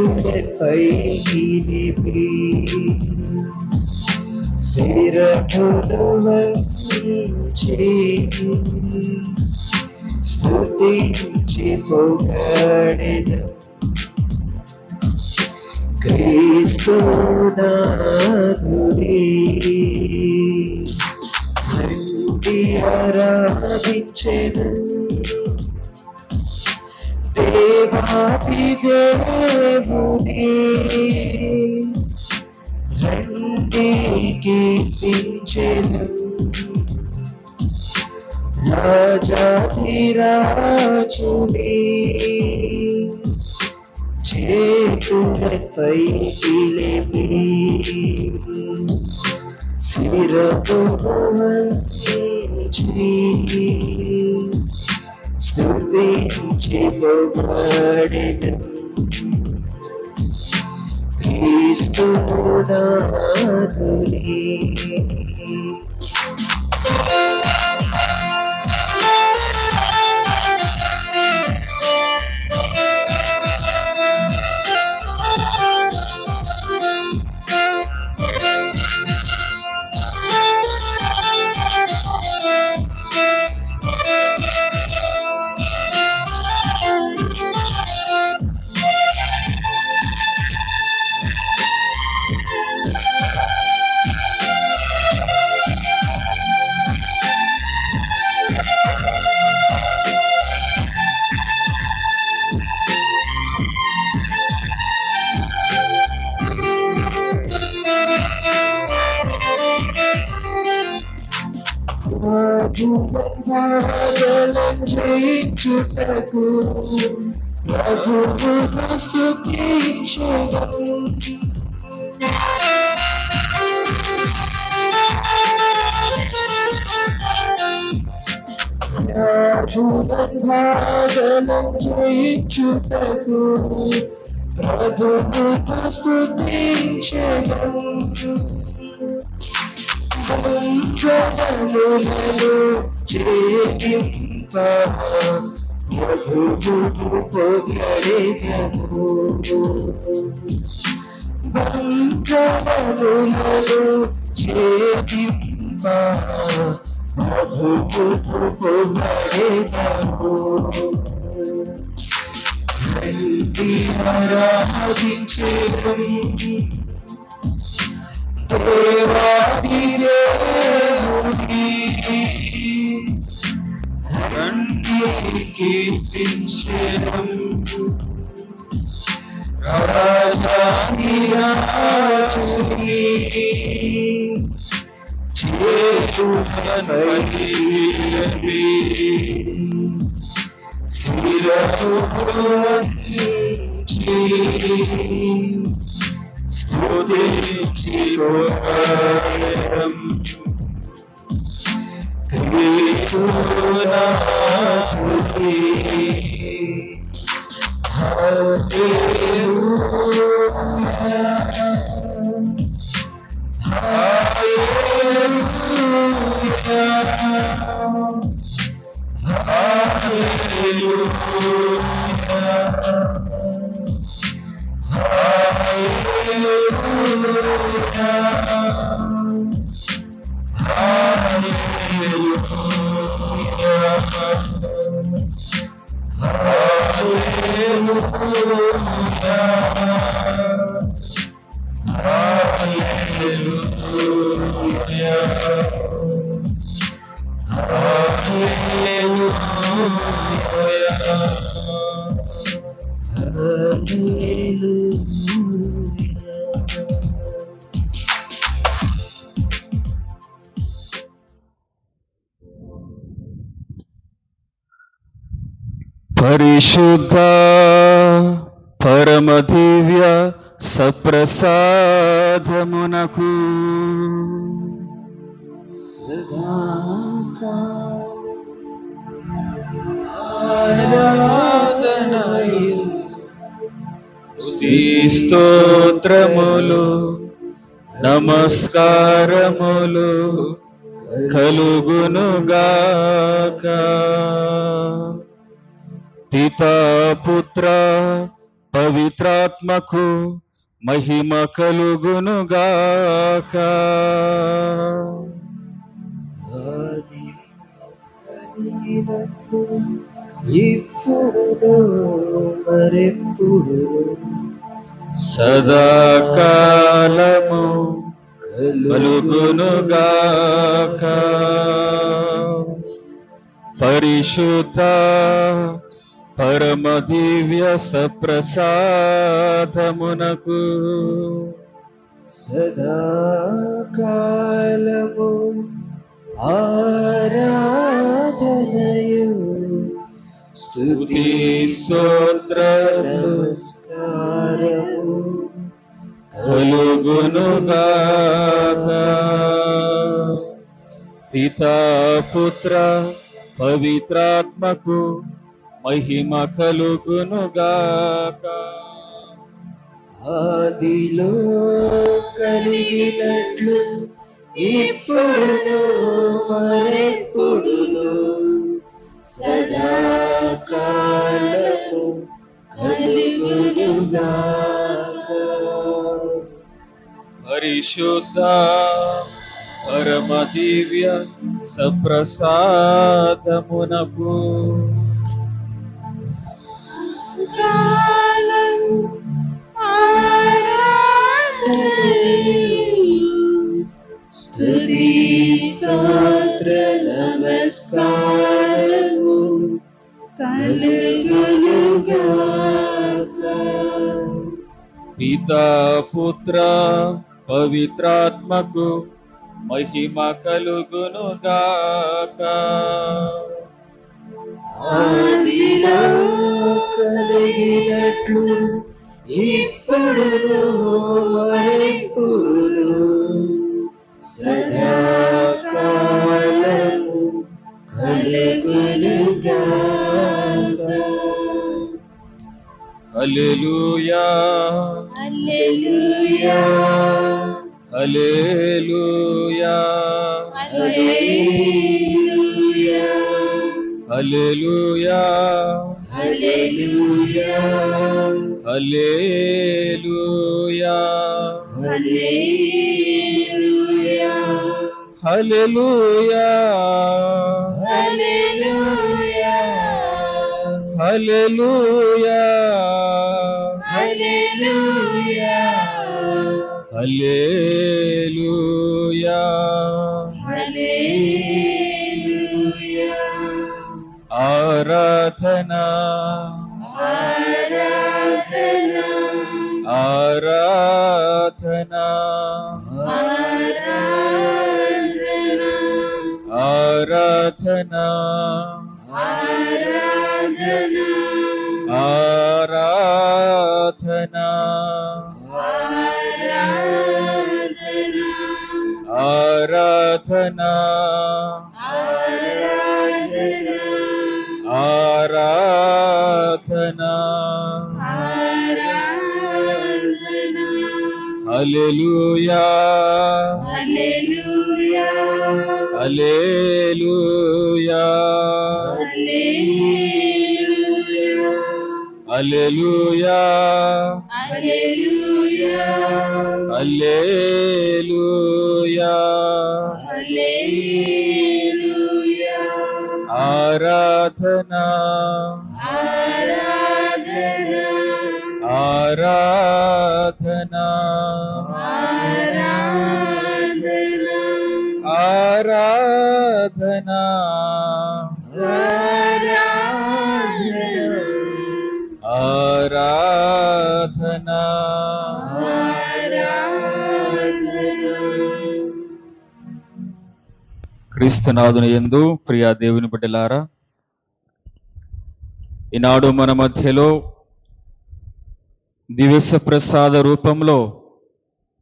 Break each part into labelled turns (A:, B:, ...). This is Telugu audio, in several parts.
A: చేతులపైకి లేపి శిరమును వంచి స్తుతించి పొగడెదం క్రీస్తునాథుని. రండి ఆరాధించెదం దేవాది దేవుని, రండి కీర్తించెదం రాజాధిరాజుని. చేతులపైకి లేపి శిరమును వంచి స్తుతించి పొగడెదం క్రీస్తునాథుని. జయించుటకు ప్రభువును స్తుతించెదం జయించుటకు ప్రభువును స్తుతించెదం వందనములను చేయింప ప్రభువును పొగడెదము వందనములను చేయింప ప్రభువును పొగడెదము రండి ఆరాధించెదం దేవాది దేవుని, రండి కీర్తించెదం రాజాధిరాజుని. చేతులపైకి లేపి శిరమును వంచి స్తుతించి పొగడెదం క్రీస్తునాథుని. హల్లెలూయా హల్లెలూయా పరిశుద్ధ పరమ దివ్య సప్రసాదమునకు సదాకాలం ఆరాధనయు స్తుతి స్తోత్రములు నమస్కారములు కలుగునుగాక. పితా పుత్ర పవిత్రాత్మకు మహిమ కలుగునుగాక.
B: ఆది కలిగినట్లు ఇప్పుడును మరెప్పుడును
A: సదాకాలము కలుగునుగాక. పరిశుద్ధ పరమ దివ్య సప్రసాదమునకు
B: సదాకాలము ఆరాధనయు స్తుతి
A: స్తోత్ర
B: నమస్కారము
A: కలుగునుగాక. పితా పుత్ర పవిత్రాత్మకు మహిమ కలుగునుగాక.
B: ఆదిలో కలిగినట్లు ఇప్పుడును మరెప్పుడును సదాకాలము కలుగునుగాక.
A: పరిశుద్ధ పరమ దివ్య సప్రసాదమునకు
B: స్తుతి స్తోత్ర నమస్కారము కలుగునుగాక.
A: పితా పుత్ర పవిత్రాత్మకు మహిమ కలుగునుగాక.
B: ఆదిలో కలిగినట్లు ఇప్పుడును మరెప్పుడును సదాకాలము కలుగునుగాక.
A: హల్లెలూయా
B: hallelujah
A: hallelujah
B: hallelujah
A: hallelujah
B: hallelujah
A: hallelujah
B: hallelujah
A: hallelujah
B: hallelujah
A: hallelujah
B: hallelujah
A: hallelujah
B: హల్లెలూయా.
A: ఆరాధన
B: ఆరాధన
A: ఆరాధన
B: ఆరాధన
A: ఆరాధన
B: ఆరాధన
A: ఆరాధన
B: ఆరాధన
A: ఆరాధన
B: ఆరాధన.
A: హల్లెలూయా
B: hallelujah
A: hallelujah
B: hallelujah
A: hallelujah
B: hallelujah
A: hallelujah
B: హల్లెలూయా.
A: ఆరాధన
B: ఆరాధన
A: ఆరాధన
B: ఆరాధన
A: ఆరాధన
B: ఆరాధన
A: ఆరాధన క్రీస్తునాథుని యందు ప్రియా దేవుని బిడ్డలారా, ఈనాడు మన మధ్యలో దివ్య ప్రసాద రూపంలో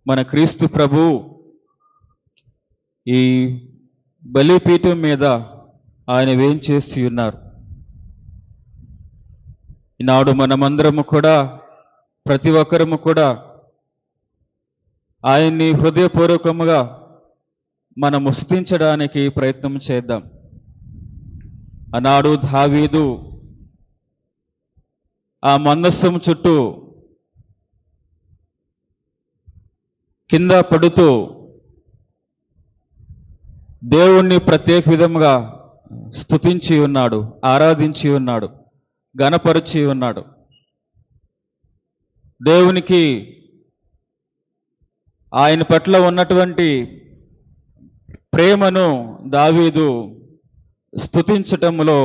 A: మన క్రీస్తు ప్రభు ఈ బలిపీఠం మీద ఆయన వేంచేసి ఉన్నారు. ఈనాడు మనమందరము కూడా, ప్రతి ఒక్కరము కూడా ఆయన్ని హృదయపూర్వకముగా మనము స్తుతించడానికి ప్రయత్నం చేద్దాం. ఆనాడు దావీదు ఆ మందస్సం చుట్టూ కింద పడుతూ దేవుణ్ణి ప్రత్యేక విధముగా స్తుతించి ఉన్నాడు, ఆరాధించి ఉన్నాడు, ఘనపరిచి ఉన్నాడు. దేవునికి ఆయన పట్ల ఉన్నటువంటి ప్రేమను దావీదు స్తుతించటంలో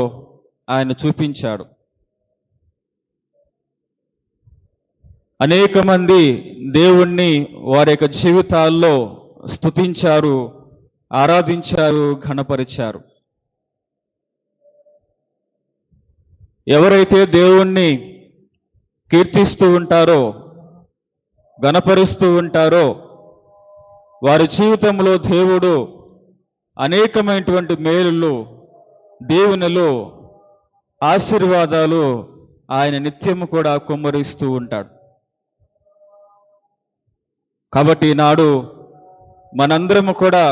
A: ఆయన చూపించాడు. అనేక మంది దేవుణ్ణి వారి యొక్క జీవితాల్లో స్తుతించారు, ఆరాధించారు, ఘనపరిచారు. ఎవరైతే దేవుణ్ణి కీర్తిస్తూ ఉంటారో, ఘనపరుస్తూ ఉంటారో, వారి జీవితంలో దేవుడు అనేకమైనటువంటి మేలులు, దీవెనలు, ఆశీర్వాదాలు ఆయన నిత్యము కూడా కుమ్మరిస్తూ ఉంటాడు. కాబట్టి ఈనాడు మనందరము కూడా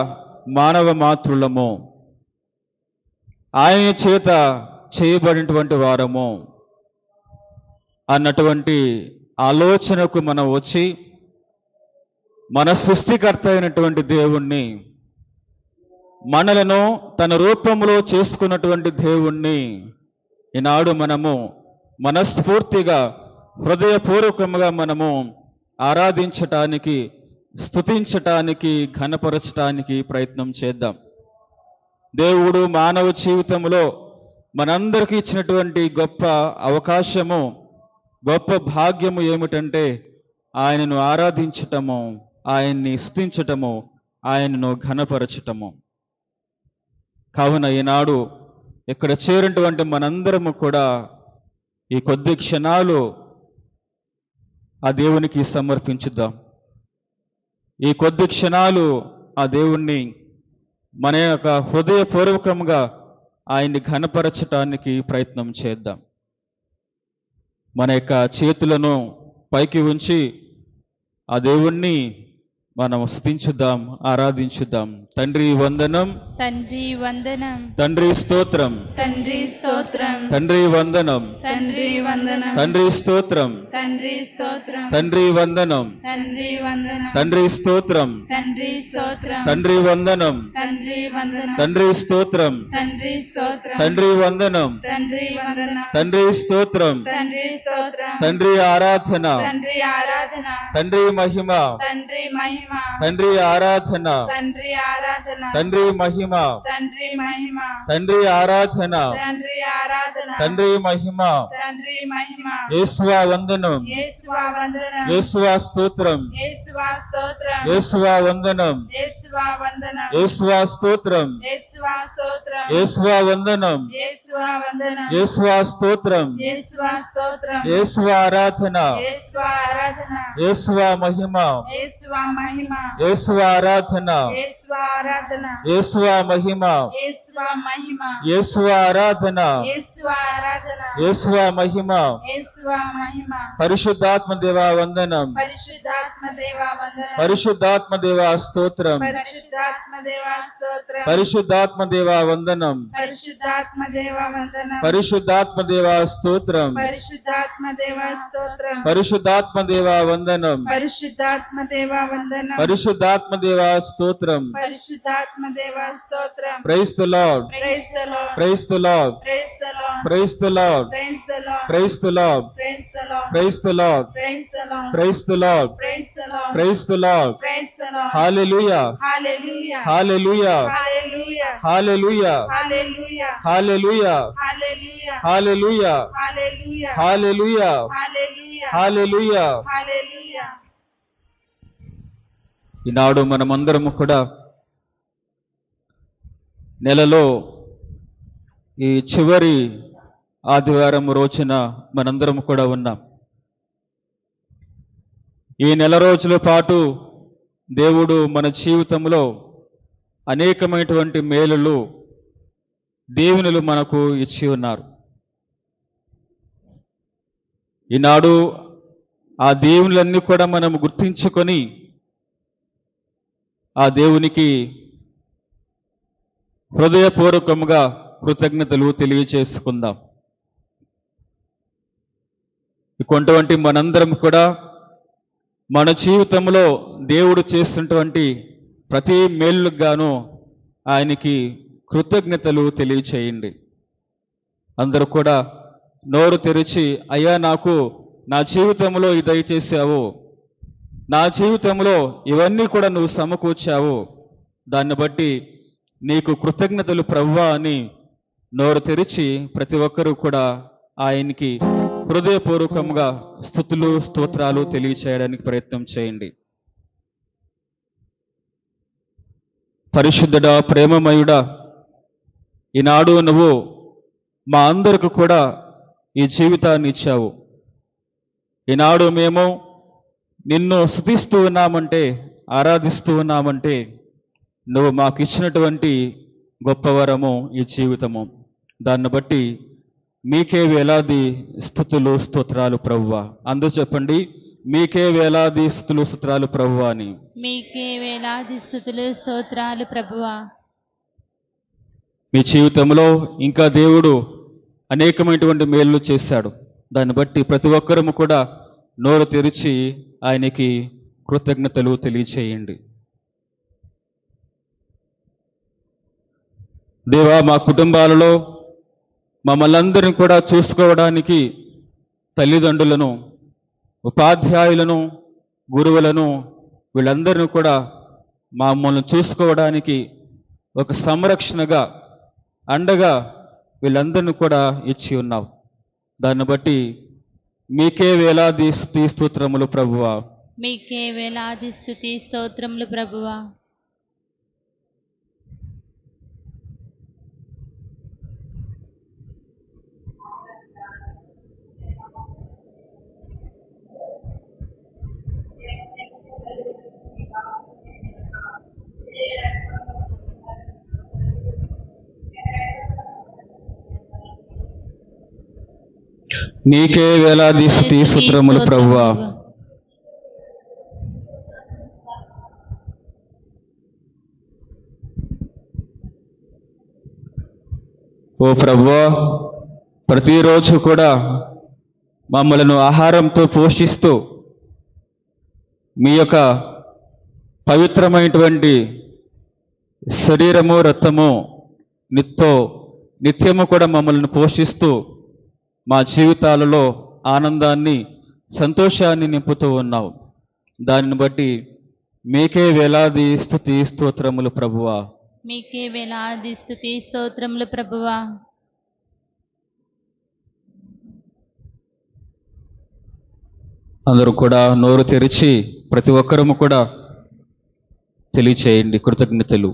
A: మానవ మాతృలము, ఆయన చేత చేయబడినటువంటి వారము అన్నటువంటి ఆలోచనకు మనం వచ్చి మన సృష్టికర్త అయినటువంటి దేవుణ్ణి, మనలను తన రూపంలో చేసుకున్నటువంటి దేవుణ్ణి ఈనాడు మనము మనస్ఫూర్తిగా హృదయపూర్వకంగా మనము ఆరాధించటానికి, స్తుతించటానికి, ఘనపరచటానికి ప్రయత్నం చేద్దాం. దేవుడు మానవ జీవితంలో మనందరికీ ఇచ్చినటువంటి గొప్ప అవకాశము, గొప్ప భాగ్యము ఏమిటంటే ఆయనను ఆరాధించటము, ఆయన్ని స్తుతించటము, ఆయనను ఘనపరచటము. కావున ఈనాడు ఇక్కడ చేరినటువంటి మనందరము కూడా ఈ కొద్ది క్షణాలు ఆ దేవునికి సమర్పించుదాం. ఈ కొద్ది క్షణాలు ఆ దేవుణ్ణి మన యొక్క హృదయపూర్వకంగా ఆయన్ని ఘనపరచటానికి ప్రయత్నం చేద్దాం. మన యొక్క చేతులను పైకి ఉంచి ఆ దేవుణ్ణి మనం స్తుతించుదాం, ఆరాధించుదాం. తండ్రి వందనం,
C: తండ్రి వందనం,
A: తండ్రి స్తోత్రం,
C: తండ్రి స్తోత్రం,
A: తండ్రి వందనం,
C: తండ్రి వందనం,
A: తండ్రి స్తోత్రం,
C: తండ్రి స్తోత్రం,
A: తండ్రి వందనం,
C: తండ్రి వందనం,
A: తండ్రి స్తోత్రం,
C: తండ్రి స్తోత్రం,
A: తండ్రి వందనం,
C: తండ్రి వందనం,
A: తండ్రి స్తోత్రం,
C: తండ్రి స్తోత్రం,
A: తండ్రి వందనం,
C: తండ్రి వందనం,
A: తండ్రి స్తోత్రం,
C: తండ్రి స్తోత్రం,
A: తండ్రి ఆరాధన,
C: తండ్రి ఆరాధన,
A: తండ్రి మహిమ,
C: తండ్రి మహిమ,
A: తండ్రి ఆరాధన,
C: తండ్రి ఆరాధన,
A: తండ్రి మహిమ,
C: తండ్రి మహిమ,
A: తండ్రి ఆరాధన,
C: తండ్రి ఆరాధన,
A: తండ్రి మహిమ,
C: తండ్రి మహిమ,
A: యేసువా వందనం,
C: యేసువా వందనం,
A: యేసువా స్తోత్రం,
C: యేసువా స్తోత్రం,
A: యేసువా వందనం,
C: యేసువా వందనం,
A: యేసువా స్తోత్రం,
C: యేసువా స్తోత్రం,
A: యేసువా వందనం,
C: యేసువా వందనం,
A: యేసువా స్తోత్రం,
C: యేసువా స్తోత్రం,
A: యేసువా ఆరాధన,
C: యేసువా ఆరాధన,
A: యేసువా మహిమ,
C: యేసువా మహిమ,
A: యేసువా ఆరాధన,
C: యేసువా ఆరాధన,
A: యేసువా మహిమ,
C: యేసువా మహిమ,
A: యేసువా ఆరాధన,
C: యేసువా ఆరాధన,
A: యేసువా మహిమ.
C: యేసువా మహిమ,
A: పరిశుద్ధాత్మ దేవా వందనం,
C: పరిశుద్ధాత్మ దేవా వందనం,
A: పరిశుద్ధాత్మ దేవా స్తోత్రం,
C: పరిశుద్ధాత్మ దేవా స్తోత్రం,
A: పరిశుద్ధాత్మ దేవా వందనం,
C: పరిశుద్ధాత్మ దేవా వందనం,
A: పరిశుద్ధాత్మ దేవా స్తోత్రం,
C: పరిశుద్ధాత్మ దేవా స్తోత్రం,
A: పరిశుద్ధాత్మ దేవా వందనం,
C: పరిశుద్ధాత్మ దేవా వందనం,
A: పరిశుద్ధాత్మ దేవా స్తోత్రం.
C: పరిశుద్ధాత్మ దేవా స్తోత్రం.
A: Praise the lord,
C: praise the lord,
A: praise the lord,
C: praise the lord,
A: praise the lord,
C: praise the lord,
A: praise the lord,
C: praise the lord,
A: praise the lord,
C: praise the lord,
A: praise the lord,
C: praise the lord,
A: praise the lord.
C: Praise the lord.
A: Hallelujah,
C: hallelujah,
A: hallelujah,
C: hallelujah,
A: hallelujah,
C: hallelujah,
A: hallelujah,
C: hallelujah,
A: hallelujah,
C: hallelujah,
A: hallelujah,
C: hallelujah,
A: hallelujah.
C: Hallelujah.
A: ఈనాడు మనమందరము కూడా నెలలో ఈ చివరి ఆదివారం రోజున మనందరం కూడా ఉన్నాం. ఈ నెల రోజుల పాటు దేవుడు మన జీవితంలో అనేకమైనటువంటి మేలులు, దీవెనలు మనకు ఇచ్చి ఉన్నారు. ఈనాడు ఆ దీవెనలన్నీ కూడా మనం గుర్తించుకొని ఆ దేవునికి హృదయపూర్వకంగా కృతజ్ఞతలు తెలియచేసుకుందాం. ఇటువంటి మనందరం కూడా మన జీవితంలో దేవుడు చేస్తున్నటువంటి ప్రతి మేలుకు గాను ఆయనకి కృతజ్ఞతలు తెలియచేయండి. అందరూ కూడా నోరు తెరిచి, అయ్యా నాకు నా జీవితంలో ఇది దయచేసావు, నా జీవితంలో ఇవన్నీ కూడా నువ్వు సమకూర్చావు, దాన్ని బట్టి నీకు కృతజ్ఞతలు ప్రభువా అని నోరు తెరిచి ప్రతి ఒక్కరూ కూడా ఆయనకి హృదయపూర్వకంగా స్తుతులు స్తోత్రాలు తెలియచేయడానికి ప్రయత్నం చేయండి. పరిశుద్ధుడా, ప్రేమమయుడా, ఈనాడు నువ్వు మా అందరికి కూడా ఈ జీవితాన్ని ఇచ్చావు. ఈనాడు మేము నిన్ను స్తుతిస్తూ ఉన్నామంటే, ఆరాధిస్తూ ఉన్నామంటే నువ్వు మాకు ఇచ్చినటువంటి గొప్ప వరము ఈ జీవితము. దాన్ని బట్టి మీకే వేలాది స్తుతులు స్తోత్రాలు ప్రభువా. అందరూ చెప్పండి, మీకే వేలాది స్తుతులు స్తోత్రాలు ప్రభువా అని.
D: మీకే వేలాది స్తుతులు స్తోత్రాలు ప్రభువా.
A: మీ జీవితంలో ఇంకా దేవుడు అనేకమైనటువంటి మేలు చేశాడు. దాన్ని బట్టి ప్రతి ఒక్కరము కూడా నోరు తెరిచి ఆయనకి కృతజ్ఞతలు తెలియచేయండి. దేవా, మా కుటుంబాలలో మమ్మల్ని అందరినీ కూడా చూసుకోవడానికి తల్లిదండ్రులను, ఉపాధ్యాయులను, గురువులను, వీళ్ళందరినీ కూడా మమ్మల్ని చూసుకోవడానికి ఒక సంరక్షణగా, అండగా వీళ్ళందరినీ కూడా ఇచ్చి ఉన్నావు. దాన్ని బట్టి మీకే వేలాది స్తుతి స్తోత్రములు ప్రభువా.
D: మీకే వేలాది స్తుతి స్తోత్రములు ప్రభువా.
A: నీకే వేలాది స్తుతి స్తోత్రములు ప్రభువా. ఓ ప్రభువా, ప్రతిరోజు కూడా మమ్మలను ఆహారంతో పోషిస్తూ మీ యొక్క పవిత్రమైనటువంటి శరీరము రక్తము నిత్యము కూడా మమ్మల్ని పోషిస్తూ మా జీవితాలలో ఆనందాన్ని, సంతోషాన్ని నింపుతూ ఉన్నావు. దానిని బట్టి మీకే వేలాది స్తుతి స్తోత్రములు ప్రభువా.
D: మీకే వేలాది స్తుతి స్తోత్రములు ప్రభువా.
A: అందరూ కూడా నోరు తెరిచి ప్రతి ఒక్కరము కూడా తెలియచేయండి కృతజ్ఞతలు.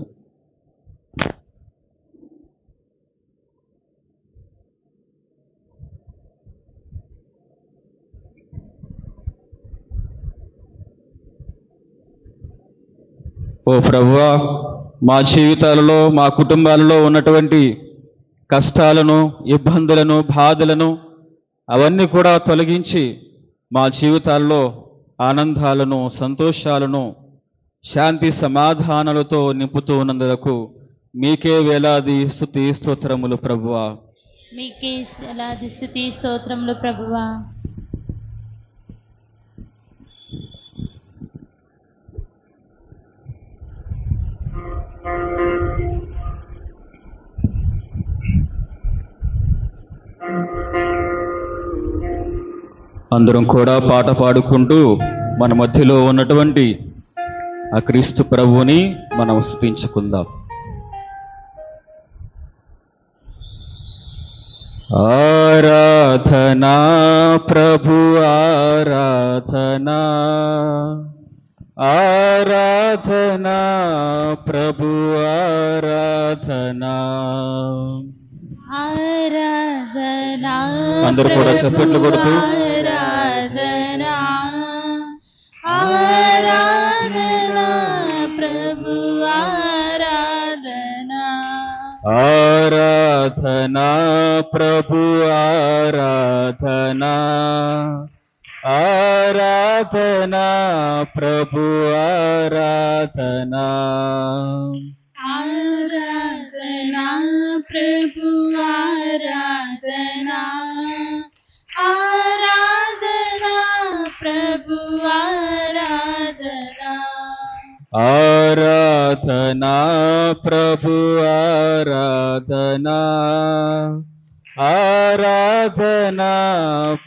A: ఓ ప్రభువా, మా జీవితాలలో, మా కుటుంబాలలో ఉన్నటువంటి కష్టాలను, ఇబ్బందులను, బాధలను అవన్నీ కూడా తొలగించి మా జీవితాల్లో ఆనందాలను, సంతోషాలను, శాంతి సమాధానాలతో నింపుతూ ఉన్నందుకు మీకే వేలాది స్తుతి స్తోత్రములు ప్రభువా.
D: మీకే వేలాది స్తుతి స్తోత్రములు ప్రభువా.
A: అందరం కూడా పాట పాడుకుంటూ మన మధ్యలో ఉన్నటువంటి ఆ క్రీస్తు ప్రభువుని మనం స్తుతించుకుందాం. ఆరాధనా ప్రభు ఆరాధనా, ఆరాధనా ప్రభు ఆరాధనా.
D: ఆరాధనా
A: అందరూ కూడా చప్పట్లు కొడుతూ
D: ఆరాధనా, ఆరాధనా ప్రభు ఆరాధనా.
A: ఆరాధనా ప్రభు ఆరాధనా, ఆరాధనా ప్రభు ఆరాధనా.
D: ఆరాధనా ప్రభు ఆరాధనా, ఆరాధనా ప్రభు ఆరాధనా.
A: ఆరాధనా ప్రభు ఆరాధనా, ఆరాధనా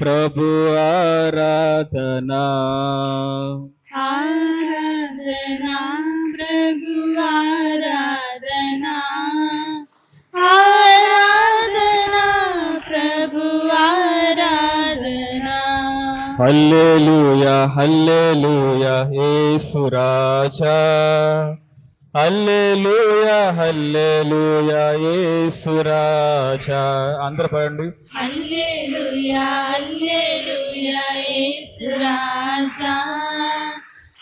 A: ప్రభు ఆరాధనా.
D: ఆరాధనా ప్రభు ఆరాధనా, ఆరాధనా ప్రభు ఆరాధనా.
A: హల్లెలూయా హల్లెలూయా యేసు రాజా, హల్లెలూయా హల్లెలూయా యేసు రాజా. అందరూ పాడండి.
D: హల్లెలూయా హల్లెలూయా యేసు రాజా,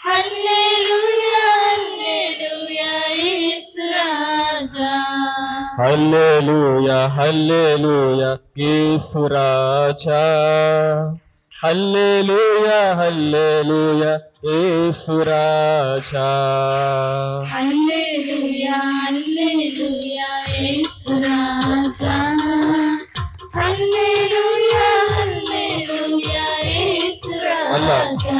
D: హల్లెలూయా హల్లెలూయా యేసు రాజా.
A: హల్లెలూయా హల్లెలూయా యేసు రాజా, హల్లెలూయా హల్లెలూయా యేసు రాజా.
D: హల్లెలూయా హల్లెలూయా యేసు రాజా, హల్లెలూయా హల్లెలూయా యేసు రాజా.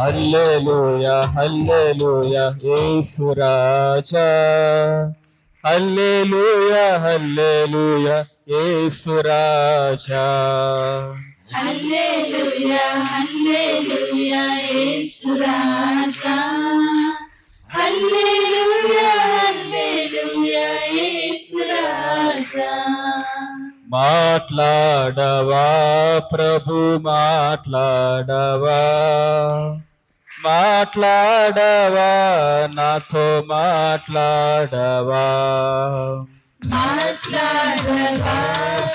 A: హల్లెలూయా హల్లెలూయా యేసు రాజా, హల్లెలూయా హల్లెలూయా యేసు రాజా.
D: హల్లెలూయా హల్లెలూయా యేసు రాజా, హల్లెలూయా హల్లెలూయా యేసు రాజా.
A: మాట్లాడవా ప్రభు మాట్లాడవా, మాట్లాడవా నాతో మాట్లాడవా.
D: మాట్లాడవా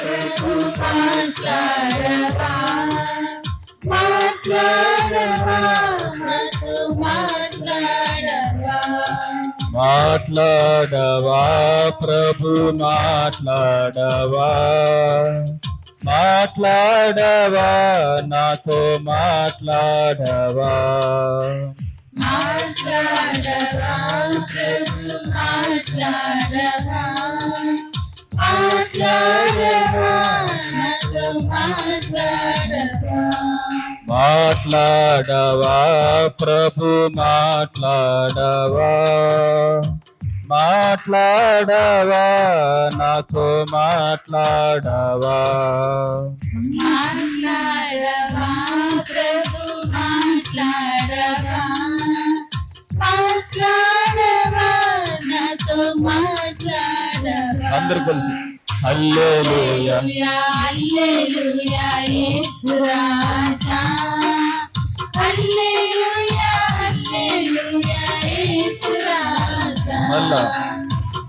D: ప్రభు మాట్లాడవా, మాట్లాడవా నాతో మాట్లాడవా.
A: మాట్లాడవా ప్రభు మాట్లాడవా, మాట్లాడవా నాతో మాట్లాడవా.
D: మాట్లాడవా ప్రభు మాట్లాడవా, మాట్లాడవా నాతో మాట్లాడవా.
A: మాట్లాడవా ప్రభు మాట్లాడవా, మాట్లాడవా నాతో మాట్లాడవా.
D: మాట్లాడవా ప్రభు మాట్లాడవా, మాట్లాడవా నాతో మాట్లాడవా.
A: అందరూ కలిసి హల్లెలూయా
D: హల్లెలూయా యేసు రాజా, హల్లెలూయా హల్లెలూయా యేసు రాజా.
A: మళ్ళా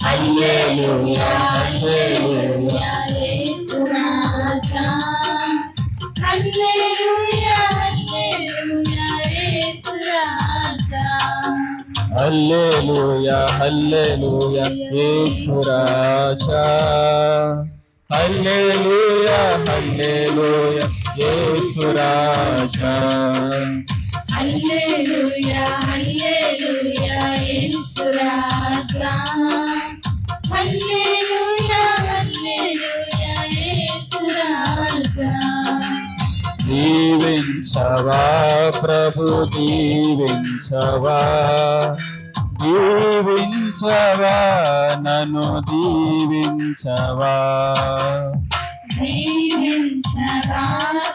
D: హల్లెలూయా హల్లెలూయా యేసు రాజా, హల్లెలూయా హల్లెలూయా యేసు రాజా.
A: హల్లెలూయా హల్లెలూయా యేసు రాజా, హల్లెలూయా హల్లెలూయా యేసు రాజా.
D: హల్లెలూయా హల్లెలూయా యేసు రాజా, హల్లెలూయా హల్లెలూయా యేసు రాజా.
A: దీవించవా ప్రభు దీవించవా, దీవించవా నన్ను దీవించవా.
D: దీవించవా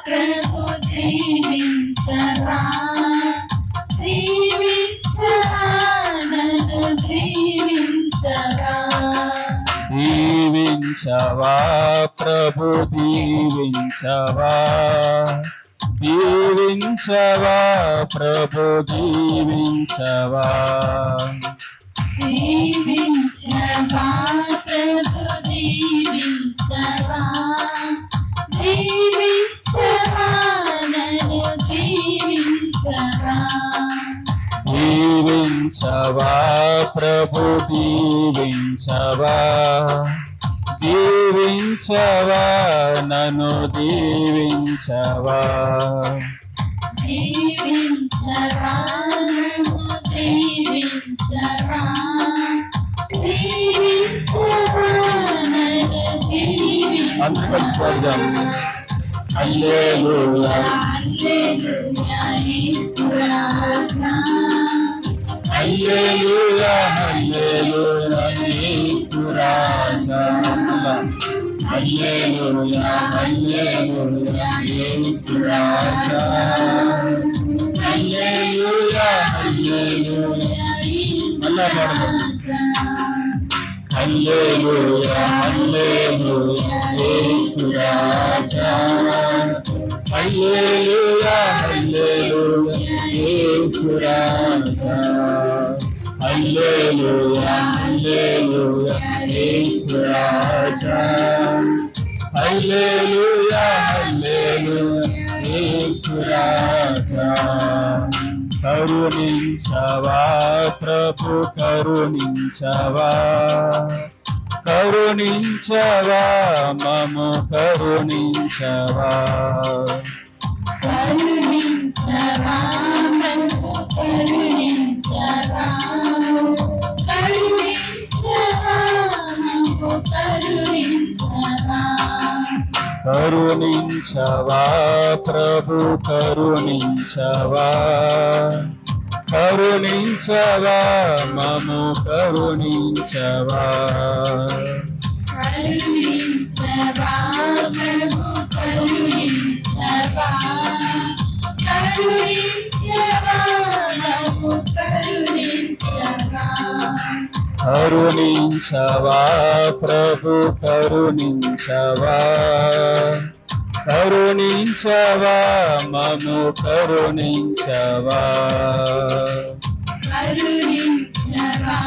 D: ప్రభు దీవించవా, దీవించవా నన్ను దీవించవా.
A: దీవించవా ప్రభు దీవించవా, దీవించవా ప్రభు దీవించవా.
D: దీవించవా ప్రభు దీవించవా, దీవించవా నన్ను దీవించవా.
A: దీవించవా ప్రభు దీవించవా, దీవించవా నన్ను దీవించవా.
D: దీవించవా నన్ను దీవించవా, దీవించవా నన్ను దీవించవా.
A: అందరూ కలిసి పాడదాం. హల్లెలూయా
B: హల్లెలూయా హల్లెలూయా యేసు రాజా. హల్లెలూయా హల్లెలూయా యేసు రాజా. హల్లెలూయా హల్లెలూయా మళ్ళా పాడదాం. హల్లెలూయా హల్లెలూయా యేసు రాజా. హల్లెలూయా హల్లెలూయా యేసు రాజా. హల్లెలూయా హల్లెలూయా యేసు రాజా. హల్లెలూయా హల్లెలూయా యేసు రాజా. కరుణించవా ప్రభు కరుణించవా, కరుణించవా మము కరుణించవా.
C: కరుణించవా ప్రభు కరుణించవా, కరుణించవా మమ్ము కరుణించవా.
B: కరుణించవా ప్రభు కరుణించవా, కరుణించవా మము కరుణించవా.
C: కరుణించవా ప్రభు కరుణించవా, కరుణించవా మమ్ము కరుణించవా.
B: కరుణించవా ప్రభు కరుణించవా, కరుణించవా మము కరుణించవా.
C: కరుణించవా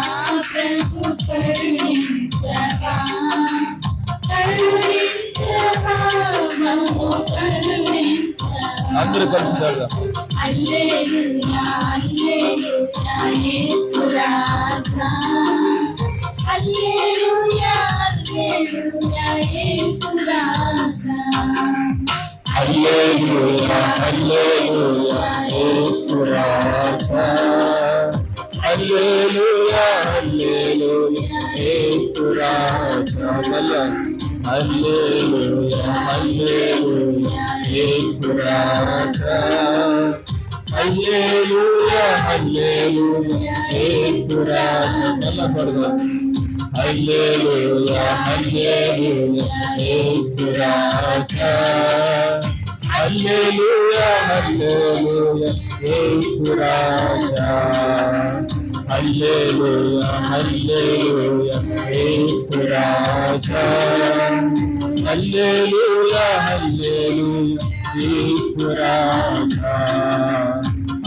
C: ప్రభు కరుణించవా, కరుణించవా మమ్ము కరుణించవా.
B: అందరూ కలిసి చదువుదాం.
C: హల్లెలూయా హల్లెలూయా యేసు రాజా. హల్లెలూయా హల్లెలూయా యేసు రాజా.
B: హల్లెలూయా హల్లెలూయా యేసు రాజా. హల్లెలూయా హల్లెలూయా యేసు రాజా. హల్లెలూయా హల్లెలూయా యేసు రాజా. హల్లెలూయా హల్లెలూయా యేసు రాజా. మళ్ళా పడదాం. హల్లెలూయా హల్లెలూయా యేసు రాజా. హల్లెలూయా హల్లెలూయా యేసు రాజా. హల్లెలూయా హల్లెలూయా యేసు రాజా. హల్లెలూయా హల్లెలూయా యేసు రాజా.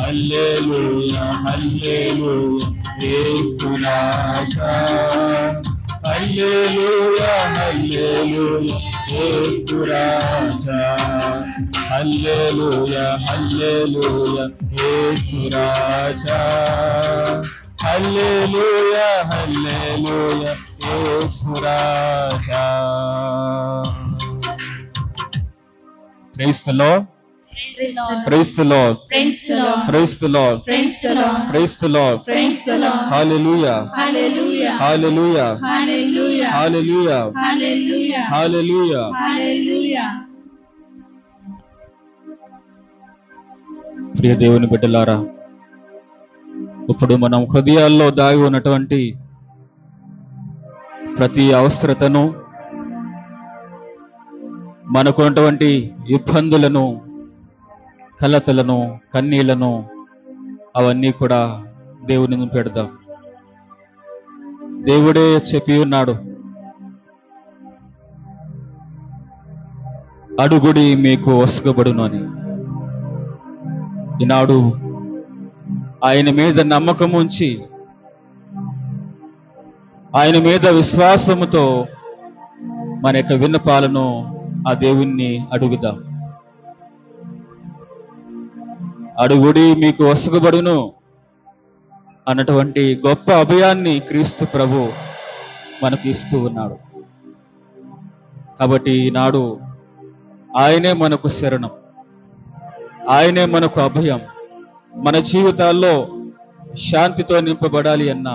B: హల్లెలూయా హల్లెలూయా యేసు రాజా. హల్లెలూయా హల్లెలూయా యేసు రాజా. హల్లెలూయా హల్లెలూయా యేసు రాజా. హల్లెలూయా హల్లెలూయా యేసు రాజా. Praise the Lord. Praise the Lord.
D: Praise the Lord.
B: Praise the Lord.
C: Praise the Lord.
B: Praise the Lord.
C: Praise the Lord.
B: Hallelujah.
C: Hallelujah.
B: Hallelujah.
C: Hallelujah.
B: Hallelujah.
C: Hallelujah.
B: Hallelujah.
C: Hallelujah.
A: ప్రియ దేవుని బిడ్డలారా, ఇప్పుడు మనం హృదయాల్లో దాగి ఉన్నటువంటి ప్రతి అవసరతను, మనకున్నటువంటి ఇబ్బందులను, కలతలను, కన్నీళ్లను అవన్నీ కూడా దేవుని ముందు పెడదాం. దేవుడే చెప్పి ఉన్నాడు, అడుగుడి మీకు వసగబడును అని. ఈనాడు ఆయన మీద నమ్మకం ఉంచి, ఆయన మీద విశ్వాసముతో మన యొక్క విన్నపాలను ఆ దేవుణ్ణి అడుగుదాం. అడుగుడి మీకు వసగబడును అన్నటువంటి గొప్ప అభయాన్ని క్రీస్తు ప్రభు మనకు ఇస్తూ ఉన్నాడు. కాబట్టి ఈనాడు ఆయనే మనకు శరణం, ఆయనే మనకు అభయం. మన జీవితాల్లో శాంతితో నింపబడాలి అన్నా,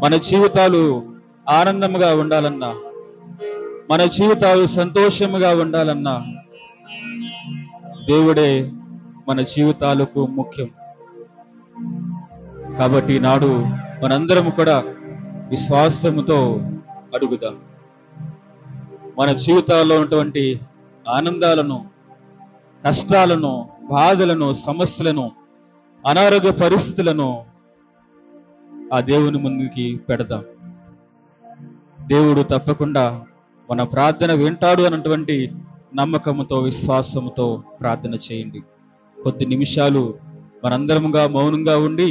A: మన జీవితాలు ఆనందంగా ఉండాలన్నా, మన జీవితాలు సంతోషముగా ఉండాలన్నా, దేవుడే మన జీవితాలకు ముఖ్యం. కాబట్టి నాడు మనందరం కూడా విశ్వాసముతో అడుగుదాం. మన జీవితాల్లో ఉన్నటువంటి ఆనందాలను, కష్టాలను, బాధలను, సమస్యలను, అనారోగ్య పరిస్థితులను ఆ దేవుని ముందుకి పెడదాం. దేవుడు తప్పకుండా మన ప్రార్థన వింటాడు అన్నటువంటి నమ్మకంతో, విశ్వాసంతో ప్రార్థన చేయండి. కొద్ది నిమిషాలు మనందరముగా మౌనంగా ఉండి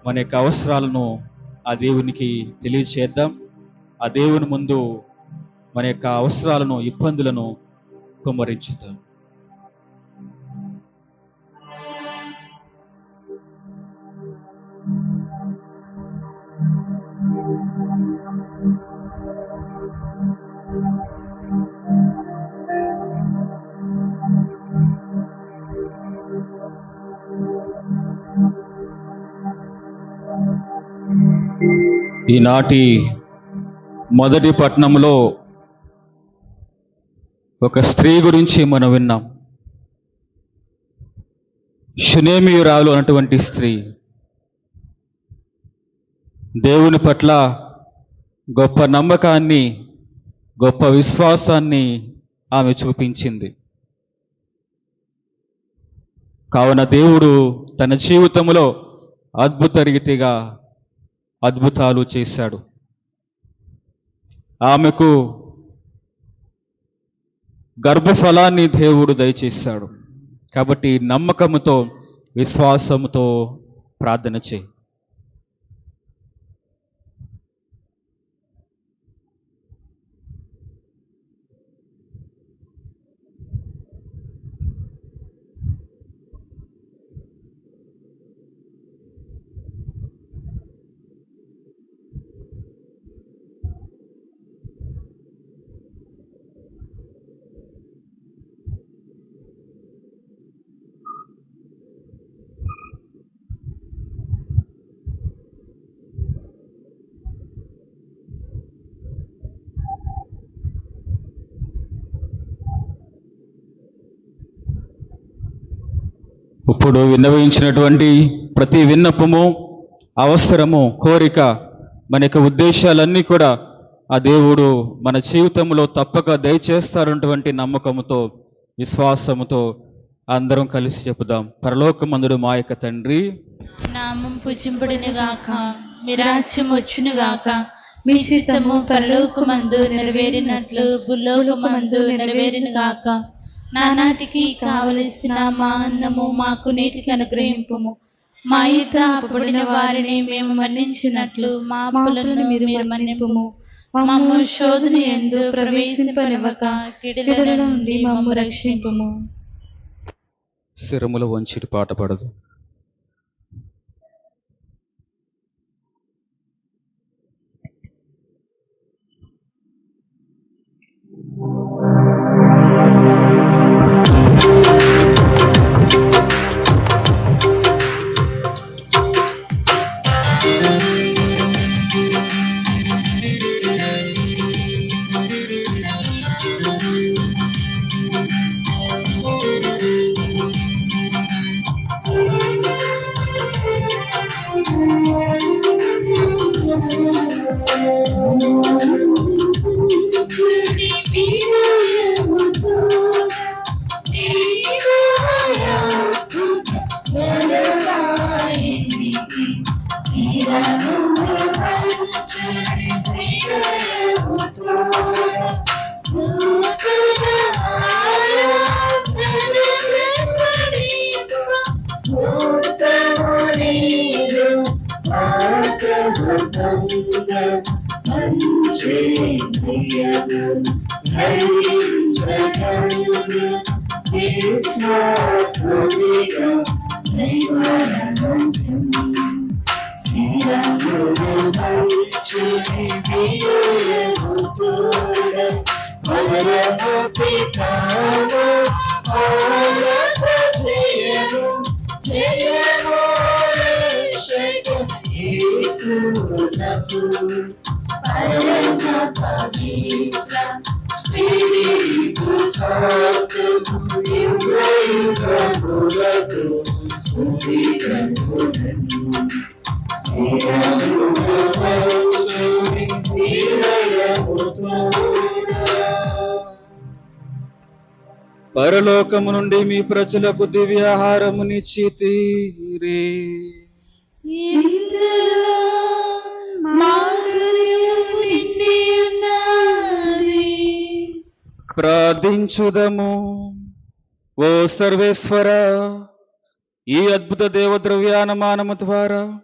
A: మన యొక్క అవసరాలను ఆ దేవునికి తెలియచేద్దాం. ఆ దేవుని ముందు మన యొక్క అవసరాలను, ఇబ్బందులను కుమ్మరించుదాం. ఈనాటి మొదటి పట్టణంలో ఒక స్త్రీ గురించి మనం విన్నాం. షునేమీయురాలు అన్నటువంటి స్త్రీ దేవుని పట్ల గొప్ప నమ్మకాన్ని, గొప్ప విశ్వాసాన్ని ఆమె చూపించింది. కావున దేవుడు తన జీవితంలో అద్భుత రీతిగా అద్భుతాలు చేశాడు. ఆమెకు గర్భఫలాన్ని దేవుడు దయచేశాడు. కాబట్టి నమ్మకముతో, విశ్వాసముతో ప్రార్థన చేయి. ఇప్పుడు విన్నవించినటువంటి ప్రతి విన్నపము, అవసరము, కోరిక, మన యొక్క ఉద్దేశాలన్నీ కూడా ఆ దేవుడు మన జీవితంలో తప్పక దయచేస్తారన్నటువంటి నమ్మకముతో, విశ్వాసముతో అందరం కలిసి చెప్పుదాం. పరలోకమందుడు మా యొక్క తండ్రి,
D: నామం పూజింపడును గాక, మీ రాజ్యం వచ్చును గాక, మీ చిత్తము పరలోకమందు నెరవేరినట్లు భూలోకమందు నెరవేరును గాక. నానాటికి కావలసిన మా అన్నము మాకు నేటికి అనుగ్రహింపుము. మా ఈత అప్పబడిన వారిని మేము మన్నించినట్లు మా అప్పులను మీరు మన్నింపుము. మమ్ము శోధన యందు ప్రవేశింపనివ్వక కీడుల నుండి మమ్ము రక్షింపుము.
A: శిరముల వంచిటి పాట పడదు.
C: పరమ పవిత్ర స్పిరిటు శాంతము యుగ యుగములకు స్తుతి కలుగును. శ్రీరాముని హృదయముతో
A: పరలోకము నుండి మీ ప్రజలకు దివ్యాహారమునిచ్చితిరి.
D: ఇందులో మా హృదయం నిండి ఉన్నది.
A: ప్రార్థించుదము. ఓ సర్వేశ్వర, ఈ అద్భుత దేవద్రవ్యానమానము ద్వారా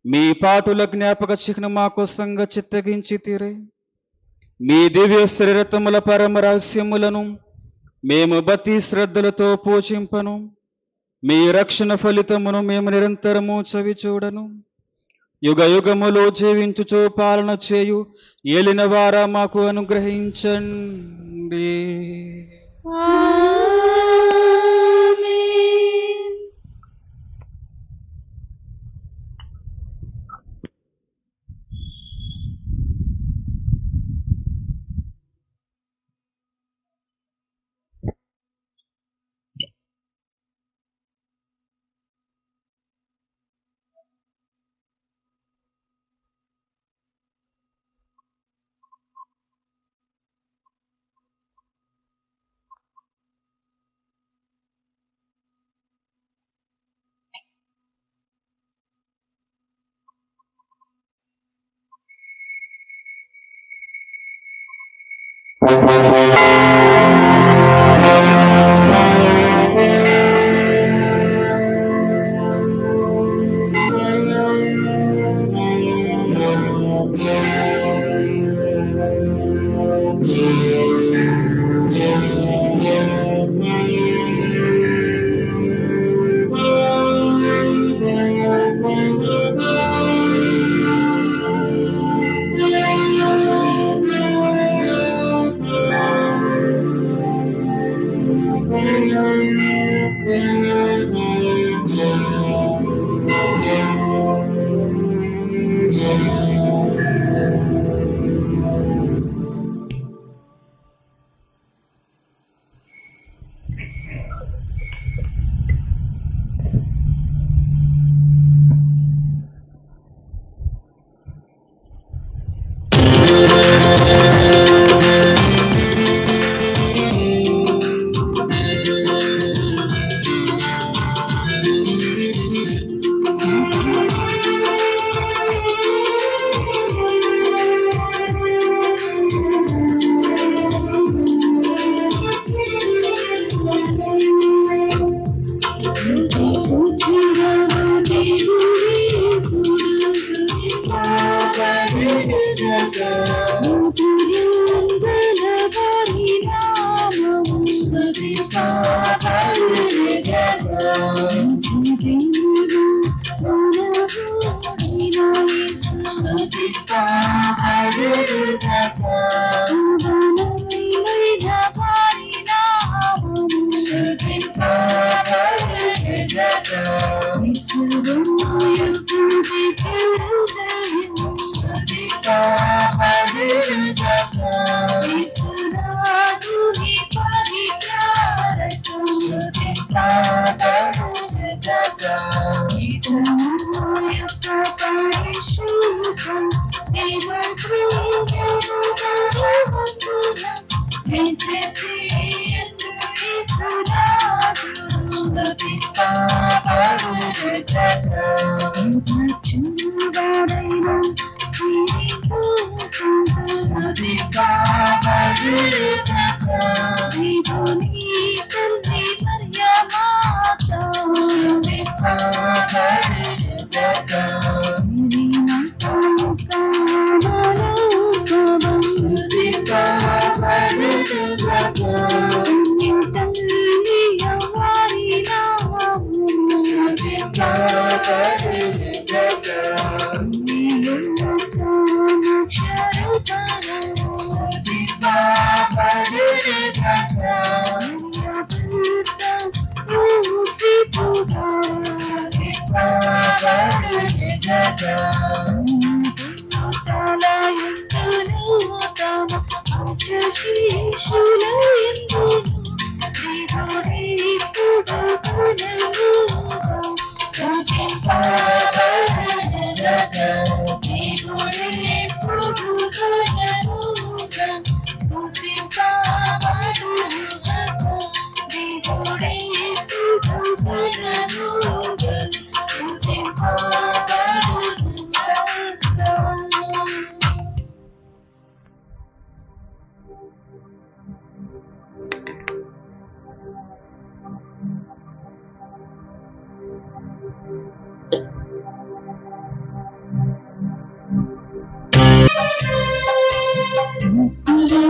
A: మీ పాటుల జ్ఞాపక చిహ్నం మా కోసంగా చిత్తగించితిరి. మీ దివ్య శరీరతముల పరమ రహస్యములను మేము భక్తి శ్రద్ధలతో పూజింపను. మీ రక్షణ ఫలితమును మేము నిరంతరము చవి చూడను. యుగ యుగములో జీవించుచు పాలన చేయు ఏలిన వారా మాకు అనుగ్రహించండి.
D: ఆమేన్.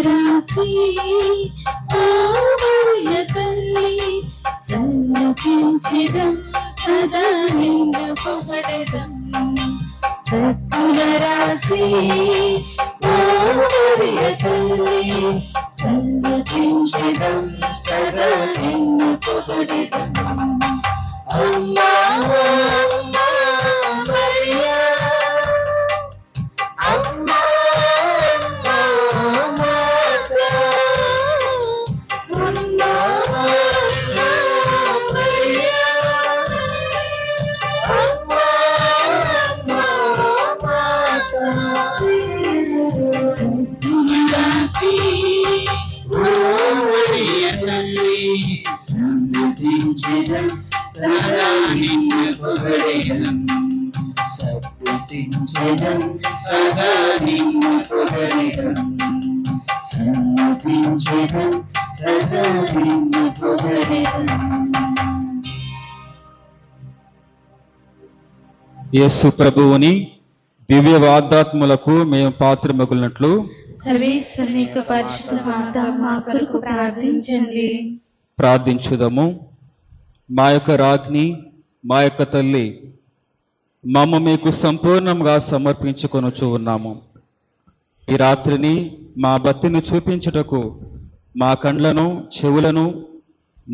D: రాసి ఆమయ తల్లి సన్నతించెదం సదా నిన్ను పొగడెదం సత్తుల రాసి ఆమయ తల్లి సన్నతించెదం సదా నిన్ను పొగడెదం అమ్మా అమ్మా మరియా అమ్మా సదా నిన్ను పొగడెదం సత్పుతించెదం సదా నిన్ను పొగడెదం సన్నుతించెదం సదా నిన్ను పొగడెదం.
A: యేసు ప్రభువుని దివ్య వాగ్దాత్ములకు మేము పాత్రమగునట్లు
D: సర్వేశ్వరుని యొక్క పరిశుద్ధ మాత మా కొరకు ప్రార్థించండి.
A: ప్రార్థించుదము. మా యొక్క రాజ్ఞి, మా యొక్క తల్లి, మమ్మ మీకు సంపూర్ణంగా సమర్పించుకొనుచు ఉన్నాము. ఈ రాత్రిని మా భక్తిని చూపించుటకు మా కండ్లను, చెవులను,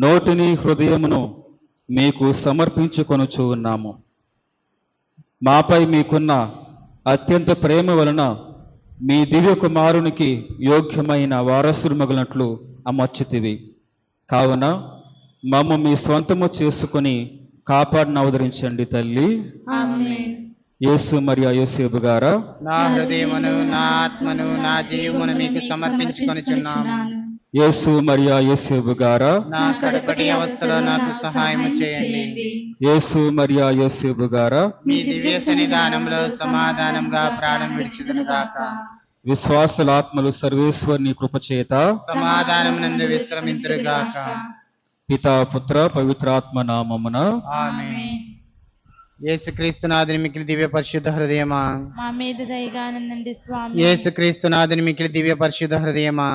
A: నోటిని, హృదయమును మీకు సమర్పించుకొనుచు ఉన్నాము. మాపై మీకున్న అత్యంత ప్రేమ వలన మీ దివ్య కుమారునికి యోగ్యమైన వారసుమగునట్లు అమర్చితివి. కావున మమ్మ మీ స్వంతము చేసుకుని కాపాడిన అవతరించండి తల్లి.
D: ఆమేన్.
A: యేసు మరియు యేసేపు గారా,
E: నా హృదయమును, నా ఆత్మను, నా జీవమును మీకు సమర్పించుకొనుచున్నాను.
A: యేసు మరియు యేసేపు గారా,
E: నా కడపటి అవస్థలో నాకు సహాయము చేయండి.
A: యేసు మరియు యేసేపు గారా,
E: మీ దివ్య సన్నిధానంలో సమాధానంగా ప్రాణం విడిచిదును గాక.
A: విశ్వాసుల ఆత్మలు సర్వేశ్వరుని కృపచేత
E: సమాధానమునందు విశ్రమింతురు గాక.
A: పితా, పుత్ర, పవిత్రాత్మ నామమున
E: ఆమేన్. యేసుక్రీస్తునాథుని మిక్కిలి దివ్య పరిశుద్ధ హృదయమా,
D: మా మీద దయగానండి స్వామి.
E: యేసుక్రీస్తునాథుని మిక్కిలి దివ్య పరిశుద్ధ హృదయమా,